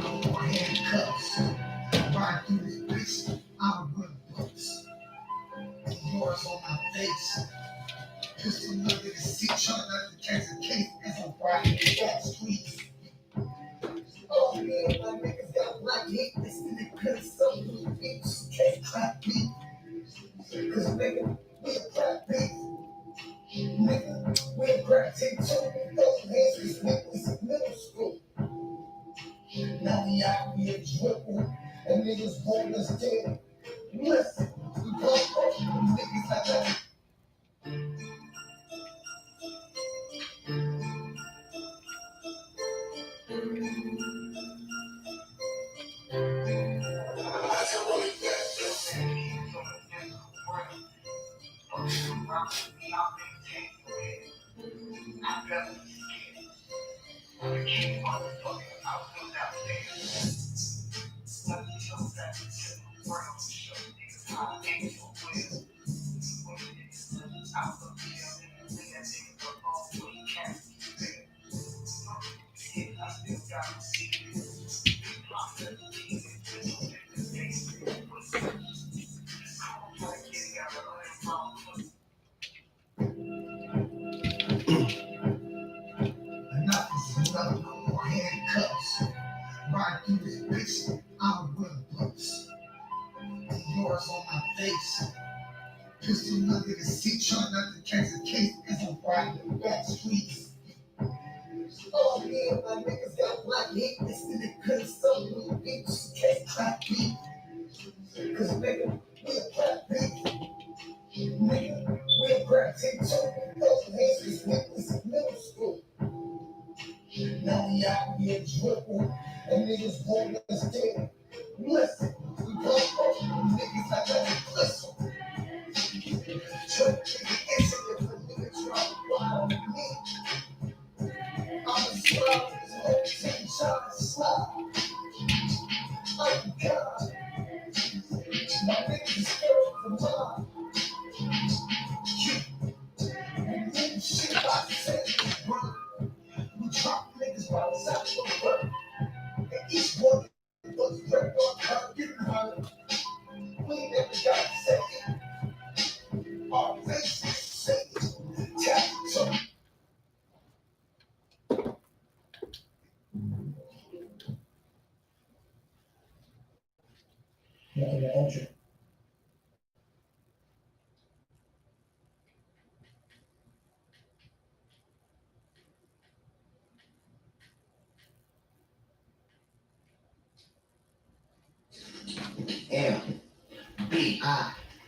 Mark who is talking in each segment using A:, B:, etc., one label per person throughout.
A: no more handcuffs. Ride through this bitch, I'm with books. Yours on my face. Pistol under the seat, trying not to catch a case as I'm riding the back streets. Oh man, my niggas got black hate. This nigga could some little bitch can't clap me. Cause nigga, we a clap beat. Nigga, we a crack take two. Those hands was niggas in middle school. Now we out here dripping, and niggas want us dead. Listen, we both niggas like that. Enough is enough, no more handcuffs. Ride through this bitch, I'm with books. Yours on my face. Pistol under the seat, trying not to catch a case as I'm riding the back streets. Oh yeah, my niggas got black hate. This nigga could some little bitch can't clap me. Cause nigga, we a clap beat. Nigga, we a crack take two. Those hands was niggas in middle school. Now we out here dripping, and niggas want us dead. Listen, we both niggas like that. Listen. Trick, incident for niggas trying to wild me. I'm a slide, this whole team trying to slide. Oh God, my niggas is scared for mine. And then shit I said is wrong. We drop niggas by the side of the work. And each one was wrecked on her, getting her. We ain't never got to say it. Our faces say it. Tap, so. Nothing to enter.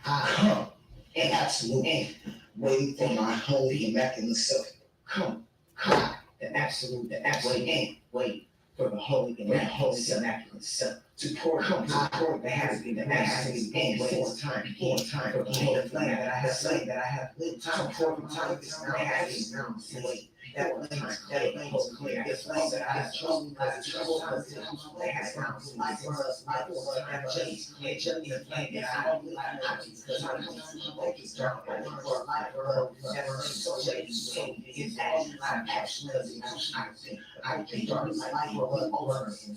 A: Come, and absolute end. Waiting for my holy immaculate self. Come, the absolute end. Wait for the holy immaculate self. To pour the hazard, the absolute end. Before time for the holy flame that I have lived. Time for time is now. Wait. That was time, that was clear. This flame that I have chosen as a trouble, that has now life for us, life for us, and chase, and just the flame that I have lived, because I'm focused on for life for us, and so it's actually my action, I think darkness life for us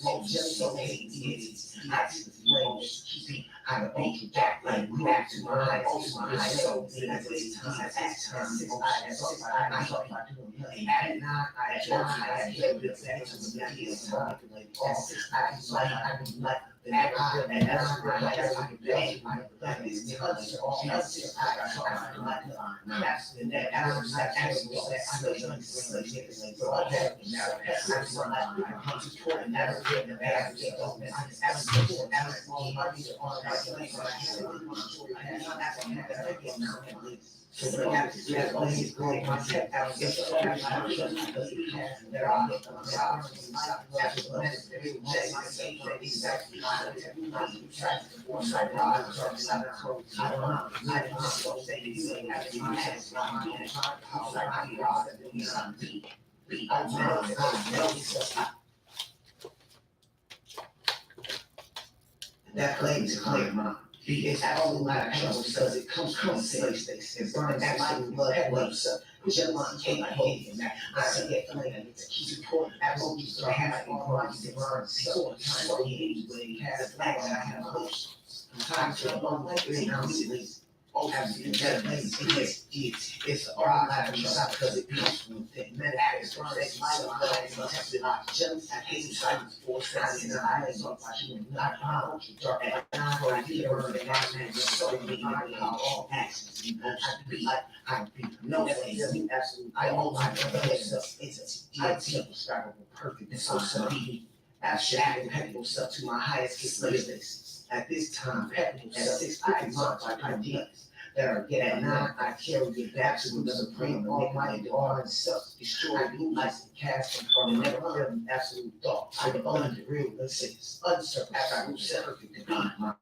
A: over, just so many years, I see the flames, keeping I have opened back to my high soul, at this time, I thought about doing nothing. At night, I played with that to the kids, manipulated all. I was like, and that's where I can be. That is touch all else. I like that's the net. As I was so I had now that's what I'm supporting. That's good. And that's good. That's good. That's all my people on that place. So we have to do that. Only is going to check out. Get the only because he has there are exactly. That claim is clear, man. B is absolutely not trust because it comes from a safe space. It burns absolute blood waves up. Put your mind in my head and that I see that flame and it's a key support. Absolutely, so I have all my divine sword. So anyway, has the fact that I have emotions. Time to one like it is. Oh, absolutely, that means it's all I trust because it comes from within. Men have is burns my life and tested not jealous. I hate you silence for silence and I is up by you. Not power, dark and I for I feel burn and I man so many how all actions I be like I be no ways absolutely I owe my myself it's indescribable perfect and so be abstract and impeccable stuff to my highest capabilities. At this time, impeccable at 6 I mark my ideas that are yet at 9 I carry it back to the supreme almighty divine self destroy blue lights and cast them from the never feeling absolute thought to the only real existence uncertain absolute perfect divine mind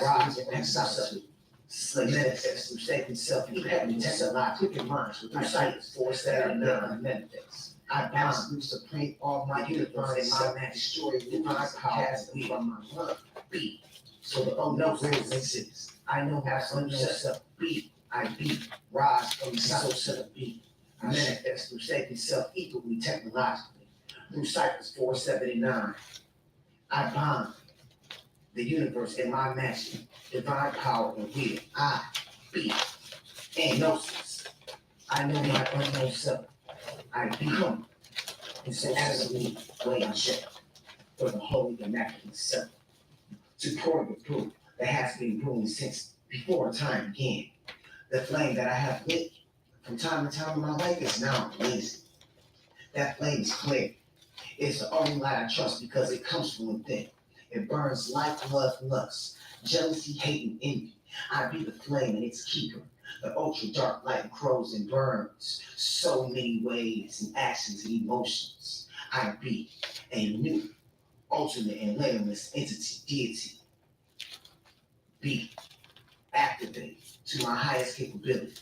A: rise and exercise slave manifest through saving self and heaven test alive quick in minds with silence force that are not manifest. I bounce through supreme almighty divine and my man destroy divine power from my mind. Be so the no real exists. I know how unknown self be. I be rise from the soul self be. I manifest through saving self equally technologically. Through Cypress 479. I bond the universe in my mansion, divine power and will. I be and gnosis. I know my unknown self. I become in so absolute way I share for the holy immaculate self. To pour the brew that has been brewing since before time began. The flame that I have lit from time to time in my life is now blazing. That flame is clear. It's the only light I trust because it comes from within. It burns like love, lust, jealousy, hate, and envy. I be the flame and its keeper. The ultra dark light grows and burns so many ways and actions and emotions. I be a new, ultimate, and limitless entity, deity. Be activate to my highest capability.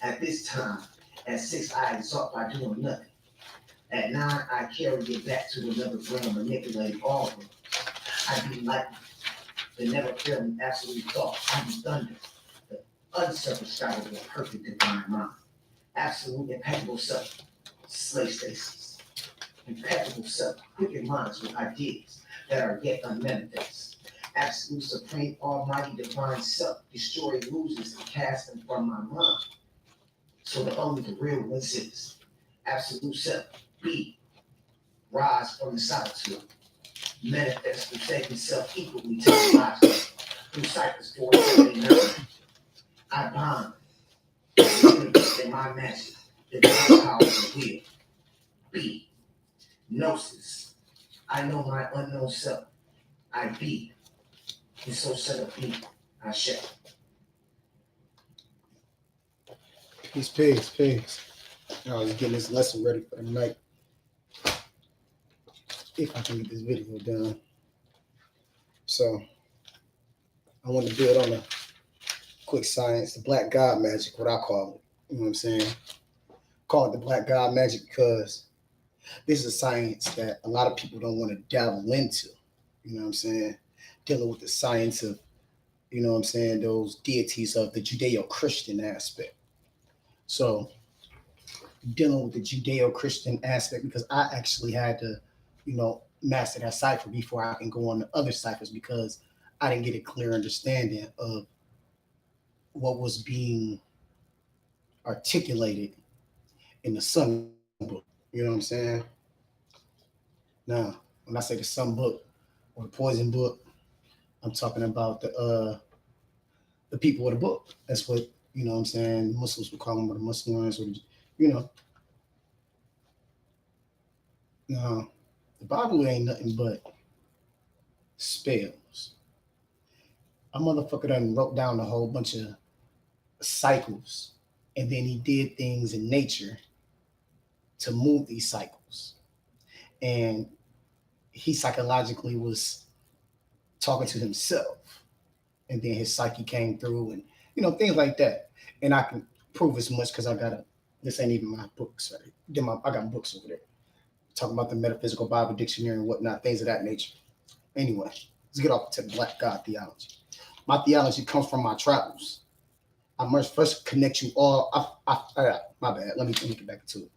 A: At this time, at 6 I exalt by doing nothing. At 9 I carry it back to another realm, manipulating all of it. I be lightning, the never failing absolute thought. I be thunder, the uncircumscribable perfect divine mind. Absolute impeccable self, slave stasis. Impeccable self, quicken minds with ideas that are yet unmanifest. Absolute supreme almighty divine self, destroy losers and cast them from my mind. So the only the real ones is absolute self, be, rise from the solitude. Manifest through saving self equally to the lives through Cypress 479. I bond the universe in my magic, the divine power and will. Be gnosis. I know my unknown self. I be, and so shall it be. I shall.
B: Peace. I was getting this lesson ready for the night. If I can get this video done. So I want to build on a quick science, the black god magic, what I call it. You know what I'm saying? Call it the black god magic because this is a science that a lot of people don't want to dabble into. You know what I'm saying? Dealing with the science of, you know what I'm saying, those deities of the Judeo-Christian aspect. So dealing with the Judeo-Christian aspect because I actually had to, master that cipher before I can go on the other ciphers because I didn't get a clear understanding of what was being articulated in the Sun book. You know what I'm saying? Now, when I say the Sun book or the Poison book, I'm talking about the people of the book. That's what, you know what I'm saying, Muslims would call them, or the Muslims, or you know. Now, the Bible ain't nothing but spells. A motherfucker done wrote down a whole bunch of cycles, and then he did things in nature to move these cycles. And he psychologically was talking to himself, and then his psyche came through, and things like that. And I can prove as much because I got a. This ain't even my books. Right? I got books over there talking about the metaphysical Bible dictionary and whatnot, things of that nature. Anyway, let's get off to Black God theology. My theology comes from my travels. I must first connect you all. My bad. Let me get back to it.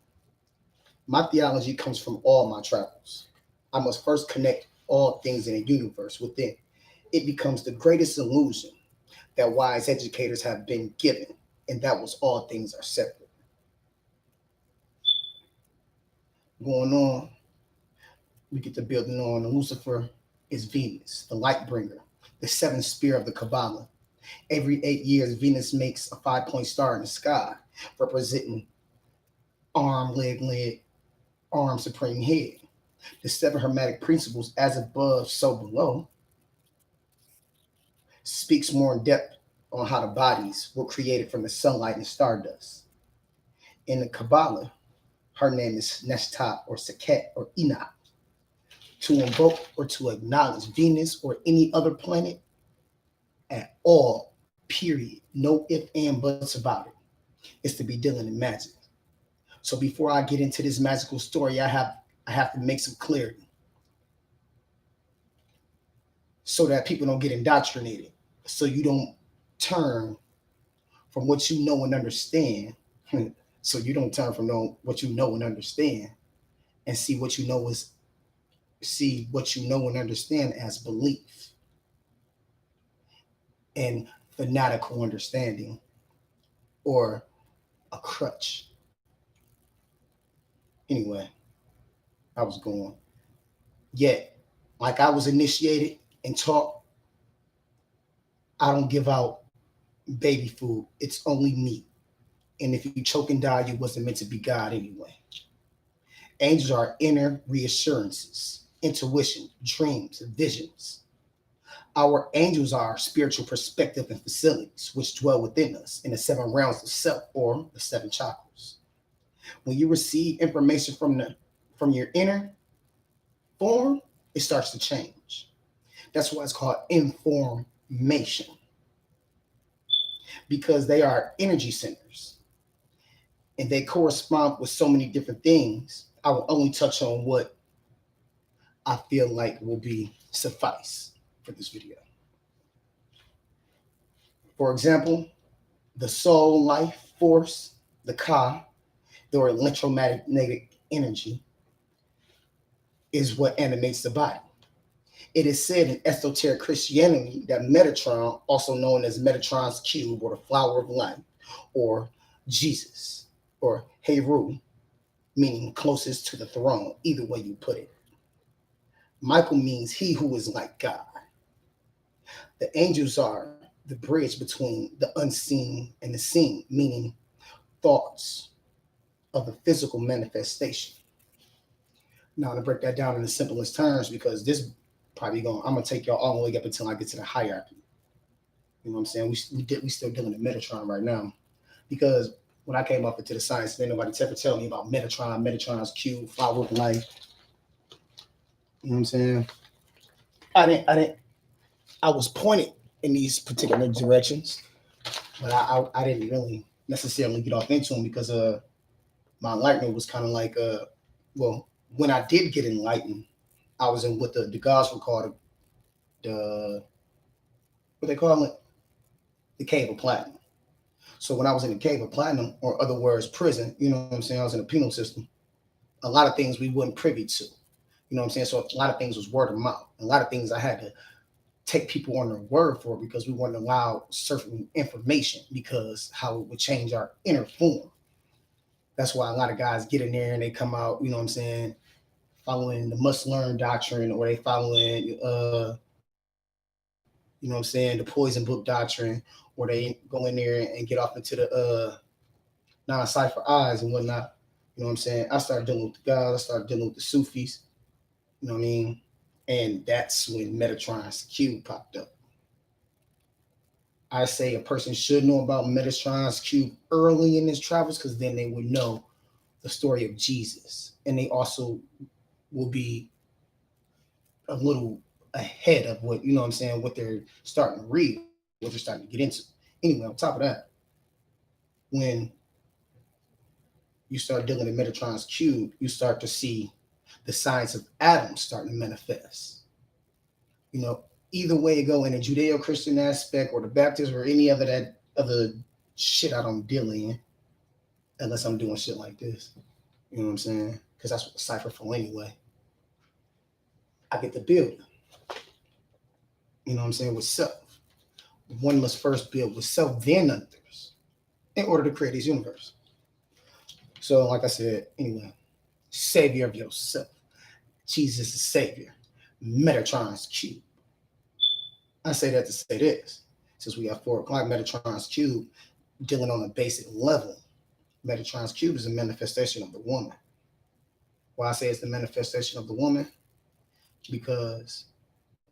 B: My theology comes from all my travels. I must first connect all things in the universe within. It becomes the greatest illusion that wise educators have been given, and that was all things are separate. Going on, we get to building on Lucifer is Venus, the light bringer, the seventh spear of the Kabbalah. Every 8 years, Venus makes a 5-point star in the sky, representing arm, leg, arm, supreme head. The seven hermetic principles, as above, so below, speaks more in depth on how the bodies were created from the sunlight and stardust. In the Kabbalah, her name is Neshtat or Seket or Enoch. To invoke or to acknowledge Venus or any other planet at all, period. No if, and, buts about it. Is to be dealing in magic. So before I get into this magical story, I have to make some clarity so that people don't get indoctrinated. So you don't turn from what you know and understand. So you don't turn from what you know and understand and see what you know and understand as belief and fanatical understanding or a crutch. Anyway, I was going. Yet, like I was initiated and taught, I don't give out baby food. It's only meat. And if you choke and die, you wasn't meant to be God anyway. Angels are inner reassurances, intuition, dreams, visions. Our angels are spiritual perspective and facilities which dwell within us in the seven realms of self or the seven chakras. When you receive information from your inner form, it starts to change. That's why it's called information, because they are energy centers and they correspond with so many different things. I will only touch on what I feel like will be suffice for this video. For example, the soul, life force, the Ka, or electromagnetic energy, is what animates the body. It is said in esoteric Christianity that Metatron, also known as Metatron's cube or the flower of life, or Jesus, or Heru, meaning closest to the throne, either way you put it. Michael means he who is like God. The angels are the bridge between the unseen and the seen, meaning thoughts of the physical manifestation. Now, to break that down in the simplest terms, because this I'm gonna take y'all all the way up until I get to the hierarchy. You know what I'm saying? We still dealing with Metatron right now, because when I came up into the science, didn't nobody ever tell me about Metatron, Metatron's cube, flower of life. You know what I'm saying? I was pointed in these particular directions, but I didn't really necessarily get off into them because my enlightenment was kind of like well, when I did get enlightened, I was in what the gods would call the what they call it, the cave of platinum. So when I was in the cave of platinum, or other words, prison, you know what I'm saying, I was in a penal system. A lot of things we weren't privy to. You know what I'm saying? So a lot of things was word of mouth. A lot of things I had to take people on their word for because we weren't allowed certain information because how it would change our inner form. That's why a lot of guys get in there and they come out, you know what I'm saying, following the must learn doctrine, or they following you know what I'm saying, the poison book doctrine, or they go in there and get off into the non-cipher eyes and whatnot. You know what I'm saying? I started dealing with the guys, I started dealing with the Sufis, you know what I mean? And that's when Metatron's cube popped up. I say a person should know about Metatron's cube early in his travels because then they would know the story of Jesus. And they also will be a little ahead of what, you know what I'm saying, what they're starting to read, what they're starting to get into. Anyway, on top of that, when you start dealing in Metatron's cube, you start to see the science of atoms starting to manifest. You know, either way it go in a Judeo-Christian aspect or the Baptist or any other that other shit I don't deal in unless I'm doing shit like this. You know what I'm saying? Because that's what the cipher for anyway. I get to build. You know what I'm saying? With self. One must first build with self, then others, in order to create this universe. So, like I said, anyway, savior of yourself. Jesus is savior. Metatron's cube. I say that to say this. Since we got 4 o'clock, Metatron's cube dealing on a basic level. Metatron's cube is a manifestation of the woman. Why I say it's the manifestation of the woman? Because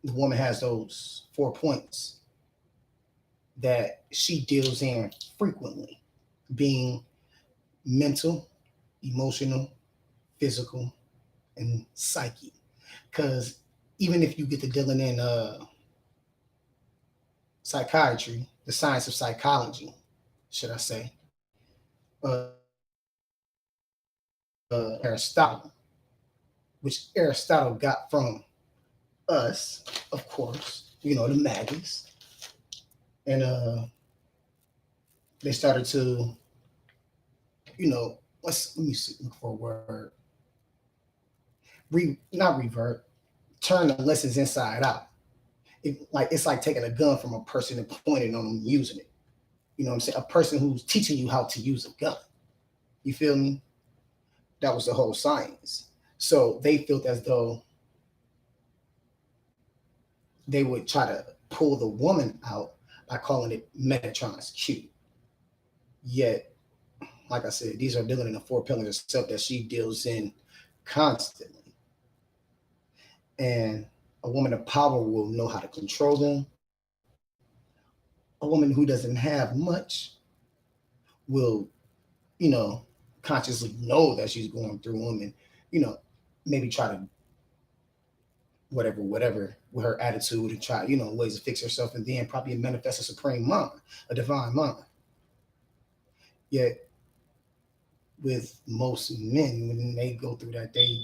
B: the woman has those 4 points that she deals in frequently, being mental, emotional, physical, and psyche. Because even if you get to dealing in psychiatry, the science of psychology, should I say, Aristotle, which Aristotle got from us, of course, the MAGUS. And they started to, let me see, look for a word. Not revert, turn the lessons inside out. It's like taking a gun from a person and pointing on them and using it. You know what I'm saying? A person who's teaching you how to use a gun. You feel me? That was the whole science. So they felt as though they would try to pull the woman out by calling it Metatron's cube. Yet, like I said, these are dealing in the 4 pillars of self that she deals in constantly. And a woman of power will know how to control them. A woman who doesn't have much will, consciously know that she's going through them and, maybe try to whatever with her attitude and try, ways to fix herself and then probably manifest a supreme mind, a divine mind. Yet with most men, when they go through that, they,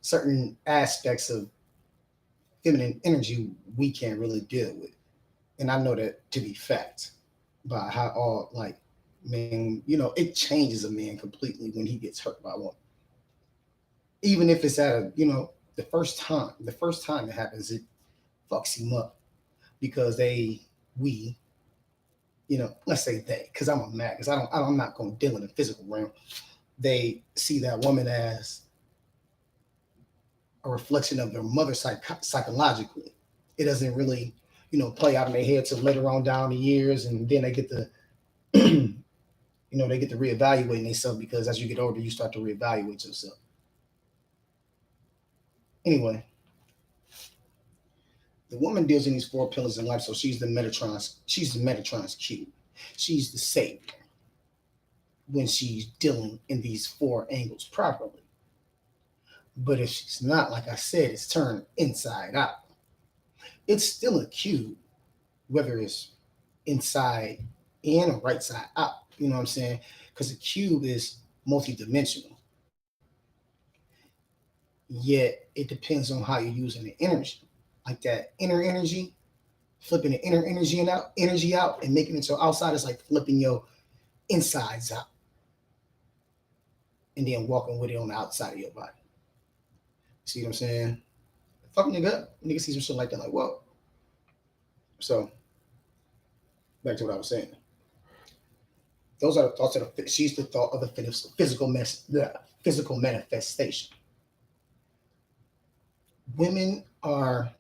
B: certain aspects of feminine energy we can't really deal with. And I know that to be fact by how all man, it changes a man completely when he gets hurt by one. Even if it's at the first time it happens, it fucks him up because we, let's say they, because I'm a man, because I'm not going to deal in the physical realm. They see that woman as a reflection of their mother psychologically. It doesn't really, play out in their head till later on down the years, and then they get to, they get to reevaluate themselves because as you get older, you start to reevaluate yourself. Anyway, the woman deals in these 4 pillars in life, so she's the Metatron's cube. She's the savior when she's dealing in these 4 angles properly. But if she's not, like I said, it's turned inside out. It's still a cube, whether it's inside in or right side out. You know what I'm saying? Because a cube is multidimensional. Yet it depends on how you're using the energy. Like that inner energy, flipping the inner energy out and making it so outside is like flipping your insides out. And then walking with it on the outside of your body. See what I'm saying? Fuck nigga up. Nigga see some shit like that, like, whoa. So, back to what I was saying. Those are the thoughts of she's the thought of the physical manifestation. Women are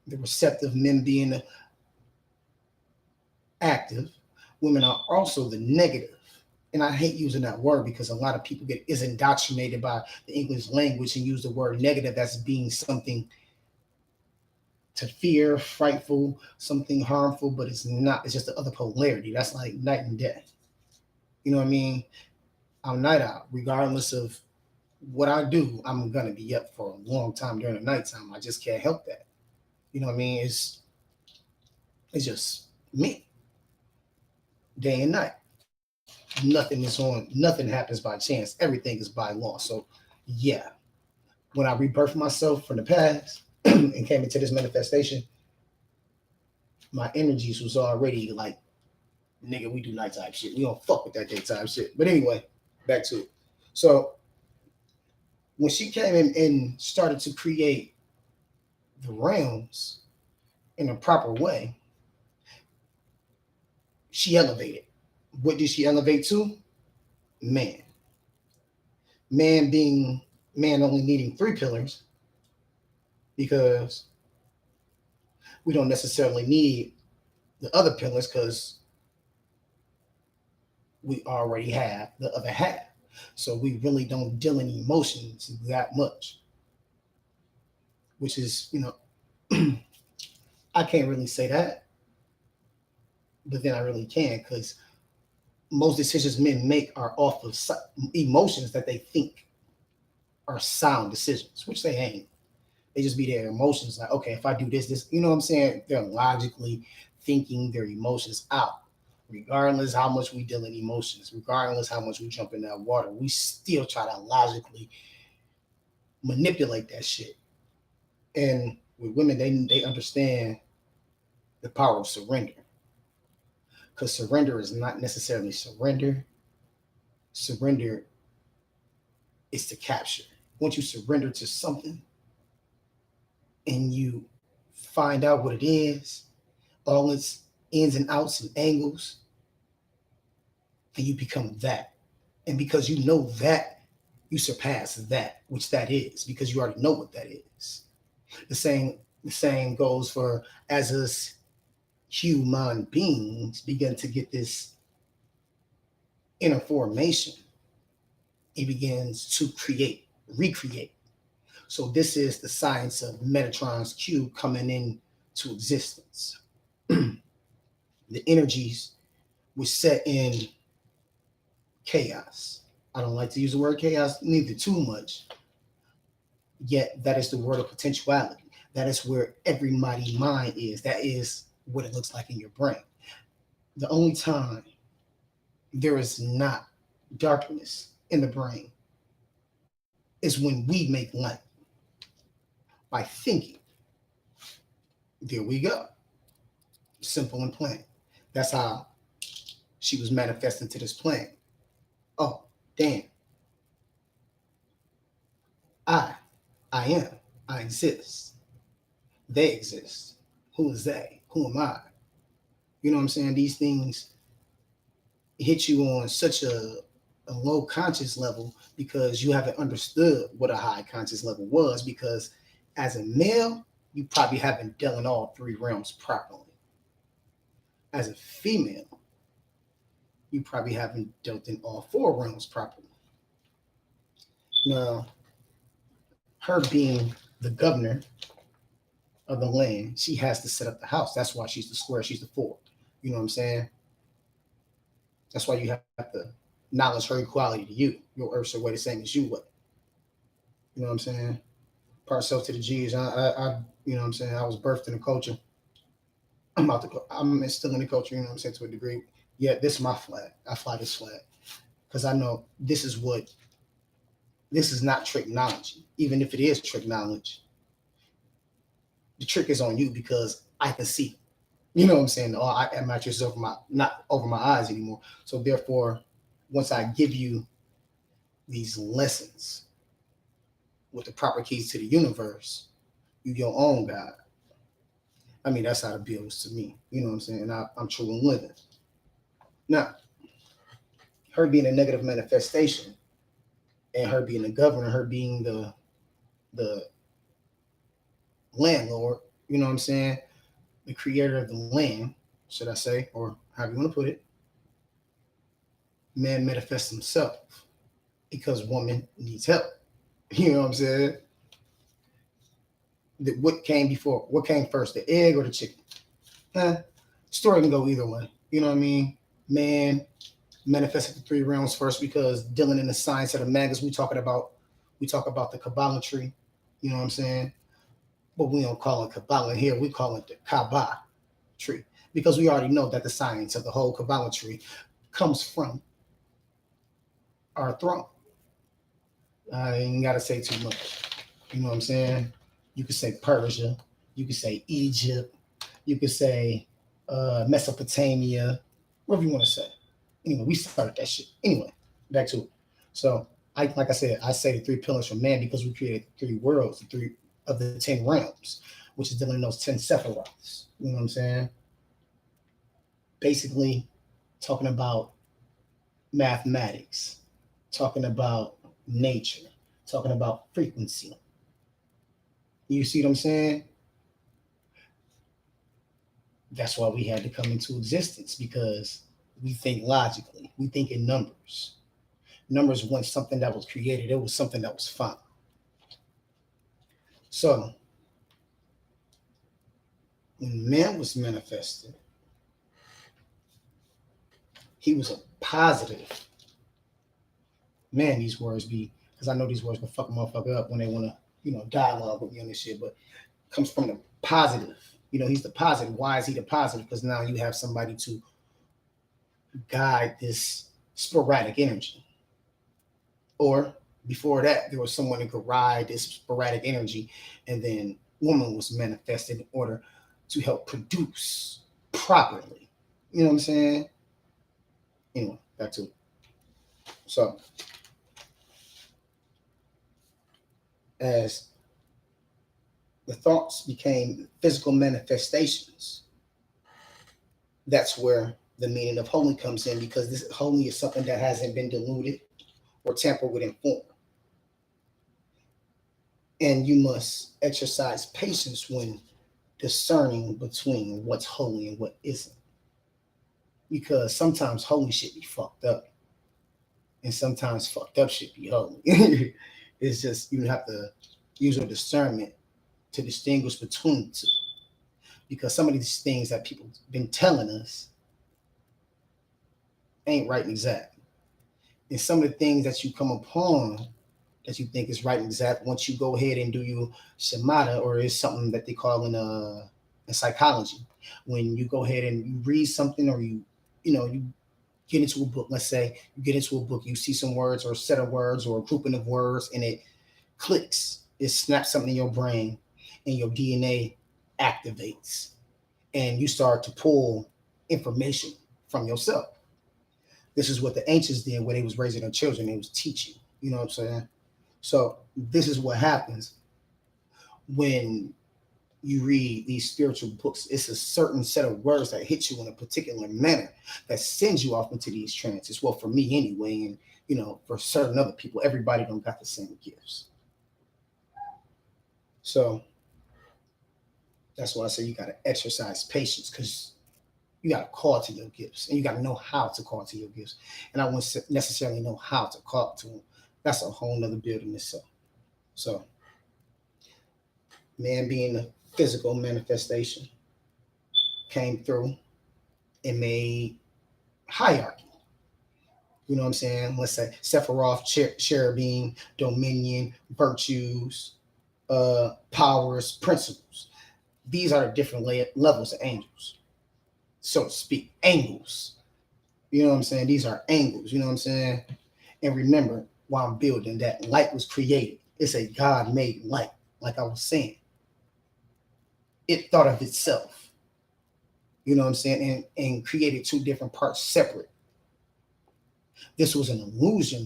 B: the receptive, men being active. Women are also the negative. And I hate using that word because a lot of people is indoctrinated by the English language and use the word negative as being something to fear, frightful, something harmful, but it's not. It's just the other polarity. That's like night and day. You know what I mean? I'm night out. Regardless of what I do, I'm going to be up for a long time during the nighttime. I just can't help that. You know what I mean? It's just me. Day and night. Nothing happens by chance. Everything is by law. So yeah, when I rebirth myself from the past, and came into this manifestation, my energies was already like, nigga, we do nighttime shit. We don't fuck with that daytime shit. But anyway, back to it. So when she came in and started to create the realms in a proper way, she elevated. What did she elevate to? Man. Man being man only needing three pillars because we don't necessarily need the other pillars because we already have the other half. So we really don't deal in emotions that much, which is, I can't really say that, but then I really can because most decisions men make are off of emotions that they think are sound decisions, which they ain't. They just be their emotions like, okay, if I do this, you know what I'm saying? They're logically thinking their emotions out. Regardless how much we deal in emotions, regardless how much we jump in that water, we still try to logically manipulate that shit. And with women, they understand the power of surrender. Because surrender is not necessarily surrender. Surrender is to capture. Once you surrender to something and you find out what it is, all its ins and outs and angles, and you become that. And because you know that, you surpass that, which that is, because you already know what that is. The same goes for as us human beings begin to get this inner formation, it begins to create, recreate. So this is the science of Metatron's cube coming into existence. The energies were set in chaos. I don't like to use the word chaos neither too much. Yet that is the word of potentiality. That is where every mighty mind is. That is what it looks like in your brain. The only time there is not darkness in the brain is when we make light by thinking. There we go. Simple and plain. That's how she was manifesting to this planet. Oh, damn. I, I am. I exist. They exist. Who is they? Who am I? You know what I'm saying? These things hit you on such a low conscious level because you haven't understood what a high conscious level was. Because as a male, you probably haven't dealt in all three realms properly. As a female, you probably haven't dealt in all four realms properly. Now, her being the governor of the land, she has to set up the house. That's why she's the square, she's the four. You know what I'm saying? That's why you have to acknowledge her equality to you. Your earth's way the same as you would. You know what I'm saying? Part self to the G's. You know what I'm saying? I was birthed in a culture. I'm still in the culture, you know what I'm saying, to a degree. Yeah, this is my flag. I fly this flag. Because I know this is not trick knowledge. Even if it is trick knowledge, the trick is on you because I can see. You know what I'm saying? Or I'm not just not over my eyes anymore. So therefore, once I give you these lessons with the proper keys to the universe, you your own God. I mean, that's how the builds to me. You know what I'm saying? I'm true and living. Now, her being a negative manifestation and her being the governor, her being the landlord, you know what I'm saying? The creator of the land, should I say, or however you want to put it, man manifests himself because woman needs help. You know what I'm saying? What came before? What came first, the egg or the chicken? Story can go either way. You know what I mean? Man manifested the three realms first because dealing in the science of the MAGUS, we talk about the Kabbalah tree. You know what I'm saying? But we don't call it Kabbalah here. We call it the Kaaba tree because we already know that the science of the whole Kabbalah tree comes from our throne. I ain't got to say too much. You know what I'm saying? You could say Persia. You could say Egypt. You could say Mesopotamia, whatever you want to say. Anyway, we started that shit. Anyway, back to it. So, like I said, I say the three pillars for man because we created three worlds, the three of the 10 realms, which is dealing in those 10 sephiroths. You know what I'm saying? Basically, talking about mathematics, talking about nature, talking about frequency. You see what I'm saying? That's why we had to come into existence because we think logically, we think in numbers. Numbers weren't something that was created, it was something that was found. So, when man was manifested, he was a positive. Man, these words be, because I know these words can fuck a motherfucker up when they want to, dialogue with me on this shit, but it comes from the positive. He's the positive. Why is he the positive? Because now you have somebody to guide this sporadic energy. Or before that, there was someone who could ride this sporadic energy, and then woman was manifested in order to help produce properly. You know what I'm saying? Anyway, back to it. So, as the thoughts became physical manifestations, that's where the meaning of holy comes in, because this holy is something that hasn't been diluted or tampered with in form. And you must exercise patience when discerning between what's holy and what isn't. Because sometimes holy shit be fucked up. And sometimes fucked up shit be holy. It's just you have to use your discernment to distinguish between the two. Because some of these things that people been telling us ain't right and exact. And some of the things that you come upon that you think is right and exact, once you go ahead and do your shamata, or is something that they call in psychology, when you go ahead and you read something, or you get into a book. Let's say you get into a book, you see some words or a set of words or a grouping of words, and it clicks. It snaps something in your brain, and your DNA activates, and you start to pull information from yourself. This is what the ancients did when they was raising their children. They was teaching. You know what I'm saying? So this is what happens when you read these spiritual books. It's a certain set of words that hit you in a particular manner that sends you off into these trances. Well, for me anyway, and for certain other people, everybody don't got the same gifts. So that's why I say you got to exercise patience, because you got to call to your gifts, and you got to know how to call to your gifts. And I wouldn't necessarily know how to call to them. That's a whole nother building itself. So, man being a physical manifestation came through and made hierarchy. You know what I'm saying? Let's say Sephiroth, cherubim, dominion, virtues, powers, principles. These are the different levels of angels, so to speak. Angles. You know what I'm saying? These are angles. You know what I'm saying? And remember, while I'm building, that light was created. It's a God-made light, like I was saying. It thought of itself. You know what I'm saying? And created two different parts separate. This was an illusion